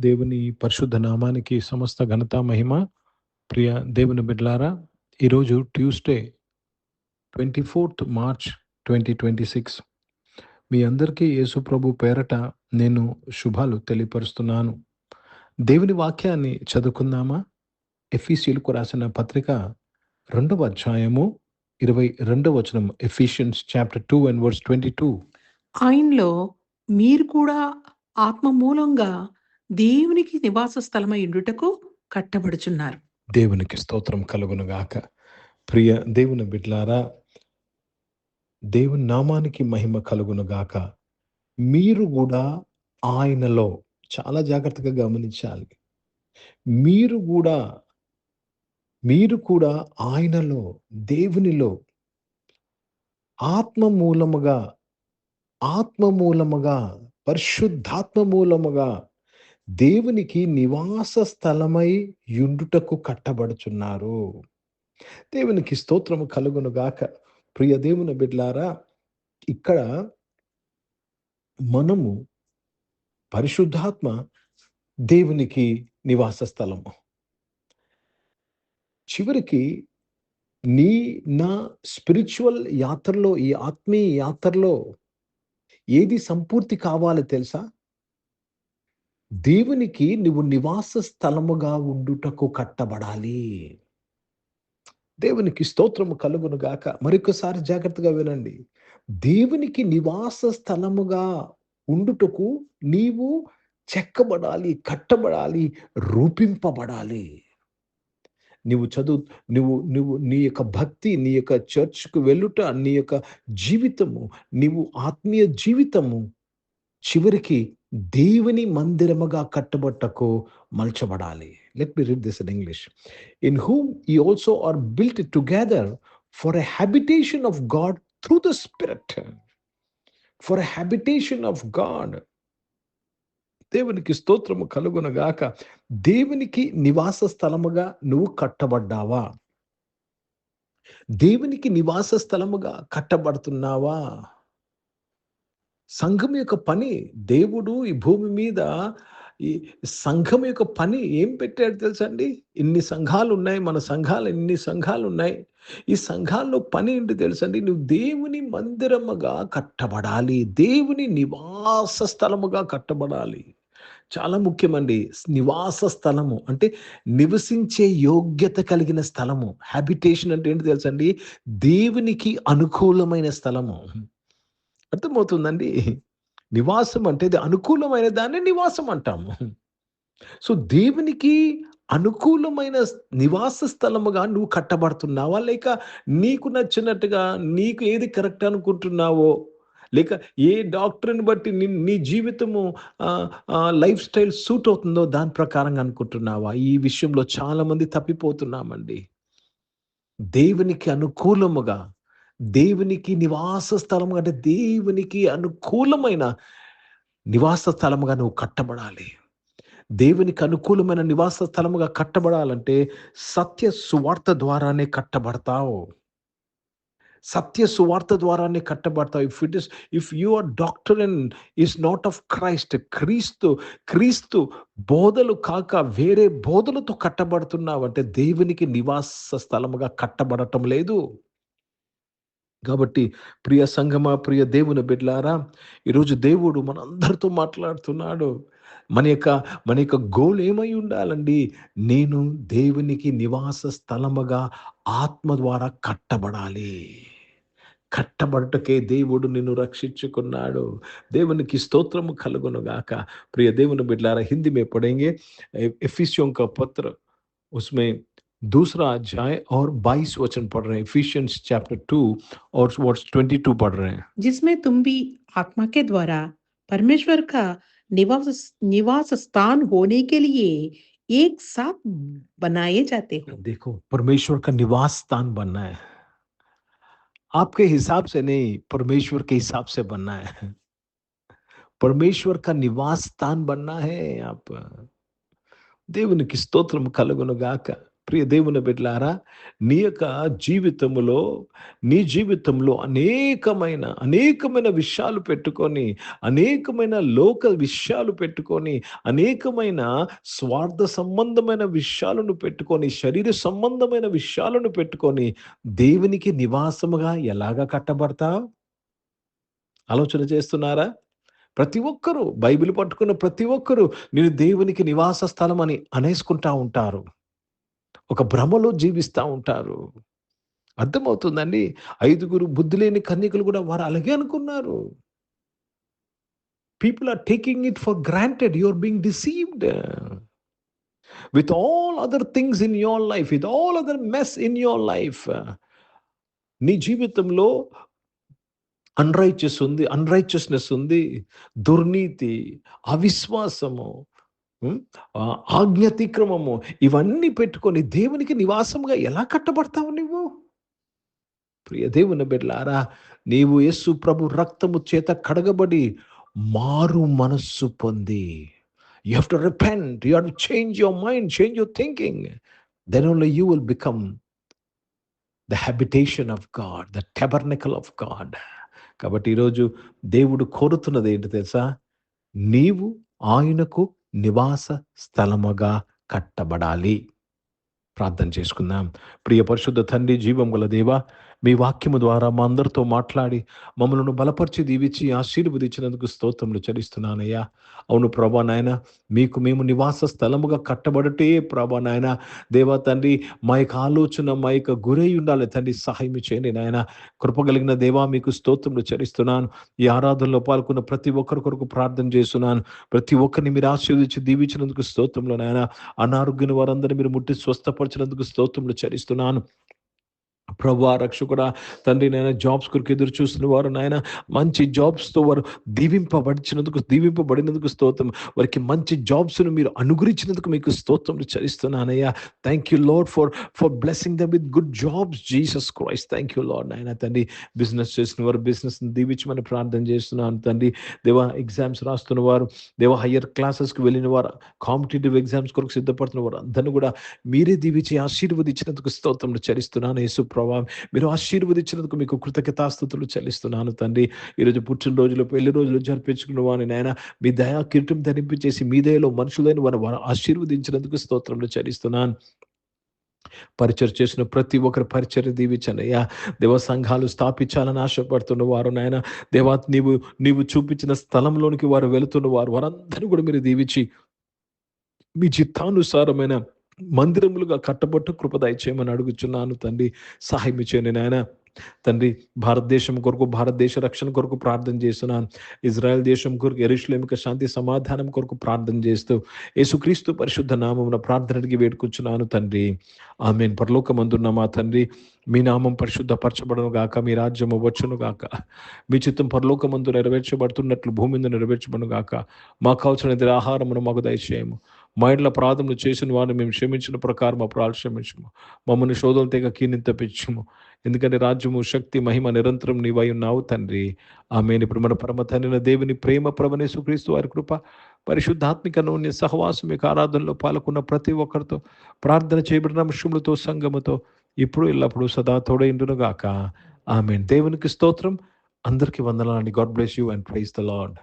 దేవుని పరిశుద్ధ నామానికి సమస్త ఘనత మహిమ. ప్రియ దేవుని బిడ్డలారా, ఈరోజు ట్యూస్డే 24th మార్చ్ 2026. మీ అందరికీ యేసు ప్రభు పేరట నేను శుభాలు తెలియపరుస్తున్నాను. దేవుని వాక్యాన్ని చదువుకుందామా? ఎఫీసీయులకు రాసిన పత్రిక 2వ అధ్యాయము 22వ వచనం. Ephesians chapter 2 and verse 22. ఆయనలో మీరు కూడా ఆత్మ మూలంగా దేవునికి నివాస స్థలమై ఉండుటకు కట్టబడుచున్నారు. దేవునికి స్తోత్రం కలుగునుగాక. ప్రియ దేవుని బిడ్డలారా, దేవుని నామానికి మహిమ కలుగునుగాక. మీరు కూడా ఆయనలో, చాలా జాగ్రత్తగా గమనించాలి. మీరు కూడా ఆయనలో, దేవునిలో ఆత్మ మూలముగా పరిశుద్ధాత్మ మూలముగా దేవునికి నివాస స్థలమై యుండుటకు కట్టబడుచున్నారు. దేవునికి స్తోత్రము కలుగునుగాక. ప్రియ దేవుని బిడ్డలారా, ఇక్కడ మనము పరిశుద్ధాత్మ దేవునికి నివాస స్థలము. చివరికి నా స్పిరిచువల్ యాత్రలో, ఈ ఆత్మీయ యాత్రలో ఏది సంపూర్తి కావాలి తెలుసా? దేవునికి నువ్వు నివాస స్థలముగా ఉండుటకు కట్టబడాలి. దేవునికి స్తోత్రము కలుగునుగాక. మరొకసారి జాగ్రత్తగా వినండి. దేవునికి నివాస స్థలముగా ఉండుటకు నీవు చెక్కబడాలి, కట్టబడాలి, రూపింపబడాలి. నువ్వు నీ యొక్క భక్తి, నీ యొక్క చర్చ్కు వెళ్ళుట, నీ యొక్క జీవితము, నీవు ఆత్మీయ జీవితము చివరికి దేవుని మందిరముగా కట్టబట్టకు మలచబడాలి. Let me read this in English. In whom ye also are built together for a habitation of God through the Spirit. For a habitation of God. దేవునికి స్తోత్రము కలుగునుగాక. దేవునికి నివాస స్థలముగా నువ్వు కట్టబడ్డావా? దేవునికి నివాస స్థలముగా కట్టబడుతున్నావా? సంఘం యొక్క పని, దేవుడు ఈ భూమి మీద ఈ సంఘం యొక్క పని ఏం పెట్టాడు తెలుసండి? ఇన్ని సంఘాలు ఉన్నాయి, మన సంఘాలు ఇన్ని సంఘాలు ఉన్నాయి. ఈ సంఘాల్లో పని ఏంటి తెలుసండి? నువ్వు దేవుని మందిరముగా కట్టబడాలి, దేవుని నివాస స్థలముగా కట్టబడాలి. చాలా ముఖ్యమండి. నివాస స్థలము అంటే నివసించే యోగ్యత కలిగిన స్థలము. హ్యాబిటేషన్ అంటే ఏంటి తెలుసండి? దేవునికి అనుకూలమైన స్థలము. అర్థమవుతుందండి? నివాసం అంటే ఇది అనుకూలమైన దాన్ని నివాసం అంటాము. సో దేవునికి అనుకూలమైన నివాస స్థలముగా నువ్వు కట్టబడుతున్నావా? లేక నీకు నచ్చినట్టుగా, నీకు ఏది కరెక్ట్ అనుకుంటున్నావో, లేక ఏ డాక్టర్ని బట్టి నీ జీవితము లైఫ్ స్టైల్ సూట్ అవుతుందో దాని ప్రకారంగా అనుకుంటున్నావా? ఈ విషయంలో చాలా మంది తప్పిపోతున్నామండి. దేవునికి అనుకూలముగా, దేవునికి నివాస స్థలము అంటే దేవునికి అనుకూలమైన నివాస స్థలముగా నువ్వు కట్టబడాలి. దేవునికి అనుకూలమైన నివాస స్థలముగా కట్టబడాలంటే సత్య సువార్త ద్వారానే కట్టబడతావు. సత్య సువార్త ద్వారానే కట్టబడతావు. If your doctrine is not of Christ, క్రీస్తు బోధలు కాక వేరే బోధలతో కట్టబడుతున్నావు అంటే దేవునికి నివాస స్థలముగా కట్టబడటం లేదు. కాబట్టి ప్రియ సంగమా, ప్రియ దేవుని బిడ్డలారా, ఈరోజు దేవుడు మనందరితో మాట్లాడుతున్నాడు. మన యొక్క గోల్ ఏమై ఉండాలండి? నేను దేవునికి నివాస స్థలముగా ఆత్మ ద్వారా కట్టబడాలి. కట్టబడటకే దేవుడు నిన్ను రక్షించుకున్నాడు. దేవునికి స్తోత్రము కలుగునుగాక. ప్రియ దేవుని బిడ్డలారా, హిందీ में पढ़ेंगे एफिसियों का पत्र, उसमें 2रा अध्याय और 22 वचन पढ़ रहे हैं. एफिशियंस चैप्टर 2 और वर्स 22 पढ़ रहे हैं. जिसमें तुम भी आत्मा के द्वारा परमेश्वर का निवास स्थान होने के लिए एक साथ बनाए जाते हो. देखो, परमेश्वर का निवास स्थान बनना है. आपके हिसाब से नहीं, परमेश्वर के हिसाब से बनना है. परमेश्वर का निवास स्थान बनना है. आप దేవునికి స్తోత్రం కలుగునుగాక. ప్రియ దేవుని బిడ్డలారా, నీ యొక్క జీవితంలో నీ జీవితంలో అనేకమైన విషయాలు పెట్టుకొని, అనేకమైన లోక విషయాలు పెట్టుకొని, అనేకమైన స్వార్థ సంబంధమైన విషయాలను పెట్టుకొని, శరీర సంబంధమైన విషయాలను పెట్టుకొని, దేవునికి నివాసముగా ఎలాగా కట్టబడతావు? ఆలోచన చేస్తున్నారా? ప్రతి ఒక్కరూ బైబిల్ పట్టుకున్న ప్రతి ఒక్కరూ నేను దేవునికి నివాస స్థలం అని అనేసుకుంటా ఉంటారు. ఒక భ్రమలో జీవిస్తా ఉంటారు. అర్థమవుతుందండి. 5 బుద్ధి లేని కన్యకలు కూడా వారు అలాగే అనుకున్నారు. People are taking it for granted. You are being deceived. With all other things in your life, with all other mess in your life. నీ జీవితంలో అన్రైచియస్నెస్ ఉంది, దుర్నీతి, అవిశ్వాసము, ఆజ్ఞాతిక్రమము, ఇవన్నీ పెట్టుకొని దేవునికి నివాసంగా ఎలా కట్టబడతావు నువ్వు? ప్రియ దేవుని బిడ్డలారా, నీవు యేసు ప్రభు రక్తము చేత కడగబడి మారు మనస్సు పొంది, you have to repent, you have to change your mind, change your thinking. Then only you will become the habitation of God, the tabernacle of God. కాబట్టి ఈరోజు దేవుడు కోరుతున్నది ఏంటి తెలుసా? నీవు ఆయనకు నివాస స్థలముగా కట్టబడాలి. ప్రార్థన చేసుకుందాం. ప్రియ పరిశుద్ధ తండ్రి, జీవం గల దేవా, మీ వాక్యము ద్వారా మా అందరితో మాట్లాడి మమ్మల్ని బలపరిచి దీవించి ఆశీర్వదించినందుకు స్తోత్రములు చెల్లిస్తున్నానయ్యా. అవును ప్రభా నాయన, మీకు మేము నివాస స్థలముగా కట్టబడటే ప్రభా నాయన, దేవా తండ్రి, మా యొక్క ఆలోచన మా యొక్క గురై ఉండాలి తండ్రి. సహాయం చేయండి నాయన. కృపగలిగిన దేవా, మీకు స్తోత్రములు చెల్లిస్తున్నాను. ఈ ఆరాధనలో పాల్గొన్న ప్రతి ఒక్కరి కొరకు ప్రార్థన చేస్తున్నాను. ప్రతి ఒక్కరిని మీరు ఆశీర్వదించి దీవించినందుకు స్తోత్రములు నాయన. అనారోగ్యమైన వారందరినీ మీరు ముట్టి స్వస్థపరిచినందుకు స్తోత్రములు చెల్లిస్తున్నాను. ప్రభువా, రక్షకుడా తండ్రి నాయన, జాబ్స్ కొరకు ఎదురు చూస్తున్న వారు నాయన, మంచి జాబ్స్తో వారు దీవింపబడినందుకు స్తోత్రం. వారికి మంచి జాబ్స్ను మీరు అనుగ్రహించినందుకు మీకు స్తోత్రం చెల్లిస్తున్నానయ్యా. Thank you Lord for blessing them with good jobs, Jesus Christ. Thank you Lord నాయన తండ్రి. బిజినెస్ చేసిన వారు బిజినెస్ని దీవించమని ప్రార్థన చేస్తున్నాను తండ్రి. దేవా, ఎగ్జామ్స్ రాస్తున్న వారు, దేవా, హయ్యర్ క్లాసెస్కి వెళ్ళిన వారు, కాంపిటేటివ్ ఎగ్జామ్స్ కొరకు సిద్ధపడుతున్న వారు అందరినీ కూడా మీరే దీవించి ఆశీర్వదించినందుకు స్తోత్రం చెల్లిస్తున్నాను. యేసు ప్రభావం మీరు ఆశీర్వదించినందుకు మీకు కృతజ్ఞతాస్తుతులు చెల్లిస్తున్నాను తండ్రి. ఈరోజు పుట్టినరోజులు, పెళ్లి రోజులు జరిపించుకున్న వారిని నాయన, మీ దయా కిరీటం ధరింపచేసి మీ దయలో మనుషులైన వారు ఆశీర్వదించినందుకు స్తోత్రములు చెల్లిస్తున్నాను. పరిచయం చేసిన ప్రతి ఒక్కరి పరిచర్య దీవించండి అయ్యా. దేవ, సంఘాలు స్థాపించాలని ఆశపడుతున్న వారు నాయన, దేవా, నీవు చూపించిన స్థలంలోనికి వారు వెళుతున్న వారందరూ కూడా మీరు దీవించి మీ చిత్తానుసారమైన మందిరములుగా కట్టబట్టు కృప దయచేయమని అడుగుచున్నాను తండ్రి. సహాయం చేయండి నాయన. తండ్రి, భారతదేశం కొరకు, భారతదేశ రక్షణ కొరకు ప్రార్థన చేస్తున్నాను. ఇజ్రాయెల్ దేశం కొరకు, యెరూషలేముకు శాంతి సమాధానం కొరకు ప్రార్థన చేస్తూ యేసుక్రీస్తు పరిశుద్ధ నామమున ప్రార్థన అడిగి వేడుకుంటున్నాను తండ్రి. ఆమేన్. పరలోకమందున్న మా తండ్రి, మీ నామం పరిశుద్ధపరచబడును గాక, మీ రాజ్యము వచ్చును గాక, మీ చిత్తం పరలోకమందు నెరవేర్చబడుతున్నట్లు భూమి మీద నెరవేర్చబడును గాక. మాకు కావలసిన ఆహారమును మాకు దయచేయము. మా ఇంట్లో అపరాధములు చేసిన వారిని మేము క్షమించిన ప్రకారం మా అపరాధాలు క్షమించము. మమ్మల్ని శోధనల తెగ కీని తప్పించుము. ఎందుకంటే రాజ్యము, శక్తి, మహిమ నిరంతరం నీవై ఉన్నావు తండ్రి. ఆమేన్. ఇప్పుడు మన పరమ తండ్రి దేవుని ప్రేమ, ప్రభువైన యేసుక్రీస్తు వారి కృప, పరిశుద్ధాత్మిక అన్యోన్య సహవాసం, మీకు ఆరాధనలో పాల్గొన్న ప్రతి ఒక్కరితో, ప్రార్థన చేయబడిన అంశములతో, సంఘముతో ఇప్పుడు ఎల్లప్పుడూ సదా తోడైండును గాక. ఆమేన్. దేవునికి స్తోత్రం. అందరికీ వందనాలండి. God bless you and praise the lord.